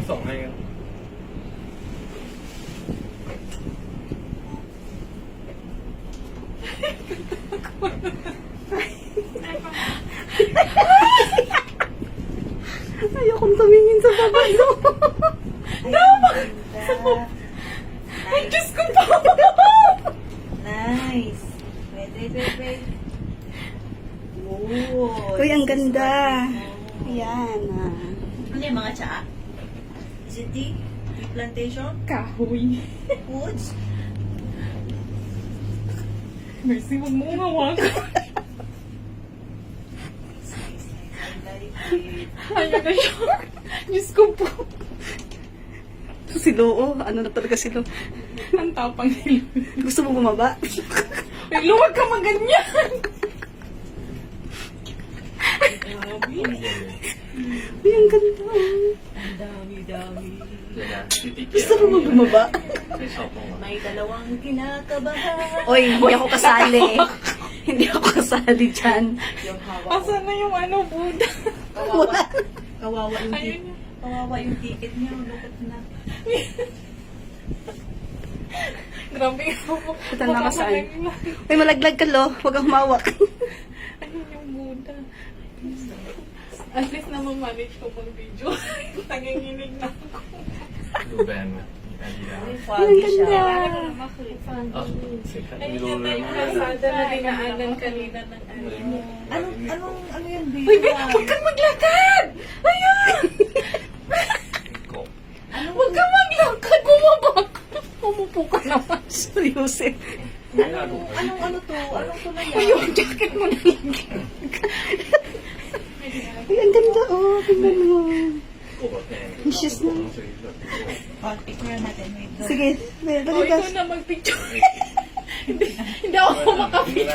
ส่งให้กัน Ayokong tumingin sa baba no. Ay, Diyos ko po! Nice. Wait. Oh, Uy, ang ganda. Ayan. Ano yung mga tsaa? Is it tea? Tea plantation? Kahoy. Woods? Mercy, huwag mo ngawag. Ayaw na siya. Diyos ko po. Si Loo, ano na talaga si Loo? Ang tapang nila. Gusto mo bumaba? Uy, luwag ka maganyan. Uy, ang ganda. Ang dami. Gusto mo ba bumaba? May sopong May dalawang kinakabahan. Oy, hindi ako kasali. Hindi ako kasali dyan. Yung hawak ko. Asan na yung ano, Buddha? Wala. Kawawa yung Ayun ticket. Kawawa yung ticket niya. Lukot na. Grabe ako. Ito na ka saan? Uy, malaglag ka, Lo. Huwag kang humawak. Ayun yung Buddha. At least na manage ko pag video. Tanginginig na ako. Luben. Ay, foggy siya. Ayun yung tayo kasada na dinaanan kanina ng ano. Ano yung Uy, video? Ben, huwag kang maglakad! Ayun! Huwag kang maglakad! Bumaba ka! Umupo ka naman. Seryoso. Ano to? Anong to na Uy, yan? yung jacket mo na lang. Uy, ang ganda, oh. Tingnan mo. Wishes na. Picture natin. Wait. Sige, O, dali ikaw ka. na magpicture. Hindi ako makapit.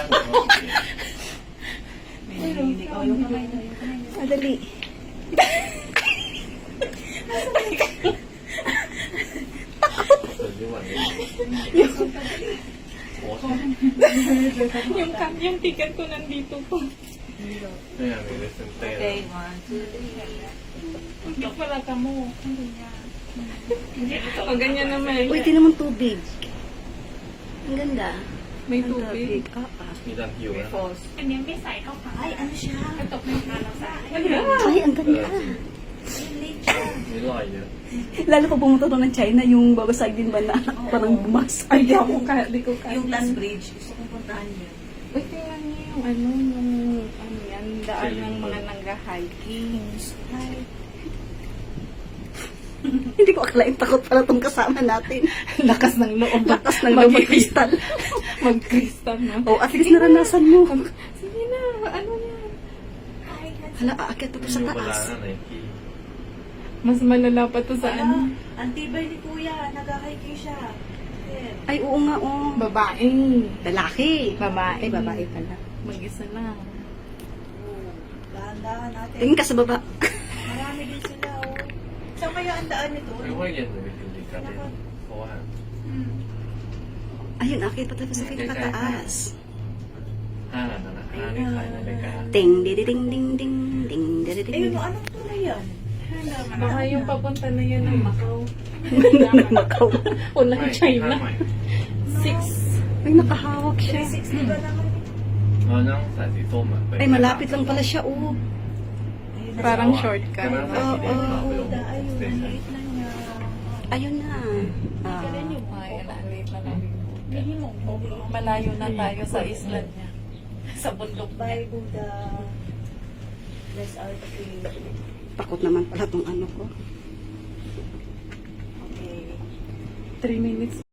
Oh, yung kamay na. Yung kamay na. Dali. Yung ticket ko nandito po. Okay, 1, 2, 3. Hindi pala ka mo. O, ganyan naman. Uy, tinan mo tubig. Ang ganda. May Ang tubig. Ah, ah. มีดันหิวนะ อันนี้ไม่ใส่เข้าไป Ay, ano siya? กระตกในกาเราใส่ Ay, ang ganda. Yung late siya. มีรอยเยอะ Lalo pa pumunta doon ng China, yung babasag din ba na anak, parang bumasa. Ay, di ako kaya, di ko kaya. Yung last bridge. Gusto kong puntahan yun. Uy, tingnan niyo yung ano yan, daan ng mga nangga-hiking. Ay, Hindi ko akalain takot pala tong kasama natin. Lakas ng loob. Lakas ng loob mag-crystal. Mag-crystal na. Oh, at least naranasan mo. Sige na, ano yan? Hala, aakyat pa to sa อยู่บนร้าน taas. อะไรที่ Mas malala pa to sa ano. ang tibay ni Kuya. Nag-hiking siya. Yeah. Ay, oo nga, oh. Babae. Lalaki. Babae. Ay, babae pala. Mag-isa lang. Dahan-dahan natin. Tingin ka sa baba. Marami din sila, oh. Saan kaya ang daan nito? ไม่ว่าเย็นหรือไม่ดีกันเพราะว่า Ayun, akit pa tayo sa pinakataas. ห้างนั้นนะห้างที่ขายนาฬิกา Ting, di di ding, ding, ding, ding, di di Eh, ding. yung anong tulay yan? Baka yung papunta na yan ng Macau. Macau. O ng ไม่ China. ห้างใหม่ 6. Ay, nakahawak siya. 360 ba naman? เรานั่งสายสีส้มอ่ะ Ay, malapit lang pala siya, oh. Ayun na. Parang shortcut. ก็นั่งสายสีแดงขับไปลง Ayun, สเต ang ชัน liit na niya. Ayun na. Ah. Ay, late na lang. Malayo na tayo sa island niya. Sa bundok na. Bye, Buddha. Bless our faith. Takot naman pala tong ano ko. Okay. 3 minutes